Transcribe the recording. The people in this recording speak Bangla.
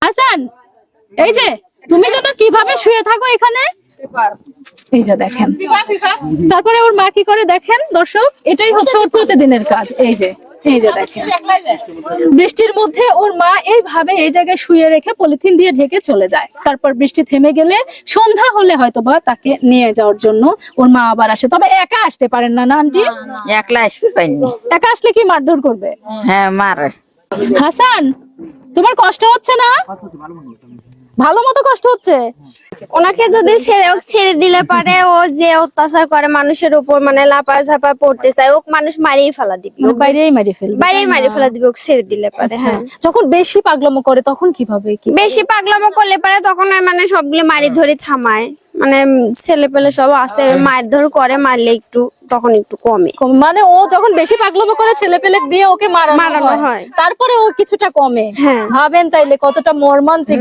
হাসান, এই যে তুমি যেন কিভাবে শুয়ে থাকো এখানে, এই যে দেখেন। তারপরে ওর মা কি করে দেখেন দর্শক, এটাই হচ্ছে ওর প্রতিদিনের কাজ। এই যে দেখেন, বৃষ্টির মধ্যে ওর মা এইভাবে এই জায়গায় শুয়ে রেখে পলিথিন দিয়ে ঢেকে চলে যায়। তারপর বৃষ্টি থেমে গেলে সন্ধ্যা হলে হয়তোবা তাকে নিয়ে যাওয়ার জন্য ওর মা আবার আসে। তবে একা আসতে পারেন না, না আন্টি? একলা আসতে পারিনি। একা আসলে কি মারধর করবে? হ্যাঁ মারে। হাসান, তোমার কষ্ট হচ্ছে না? ভালো মতো কষ্ট হচ্ছে। ওনাকে যদি ছেড়ে দিলে পারে, ও যে অত্যাচার করে মানুষের উপর, মানে লাপায় ঝাপায় পড়তে চায়, ওক মানুষ মারিয়ে ফেলা দিবে, বাইরেই মারি ফেলবে। বাইরে মারিয়ে ফেলা দিবে, ওকে ছেড়ে দিলে পারে। হ্যাঁ, যখন বেশি পাগলামো করে তখন কিভাবে কি? বেশি পাগলামো করলে পারে তখন ওই মানে সবগুলো মারি ধরে থামায়, মানে ছেলে পেলে সব আছে, মারধর করে, মারলে একটু তখন একটু কমে। মানে ও যখন বেশি পাগলামো করে ছেলে পেলে দিয়ে ওকে মারানো মারানো হয়, হয়। তারপরে ও কিছুটা কমে। হ্যাঁ। ভাবেন তাইলে কতটা মর্মান্তিক।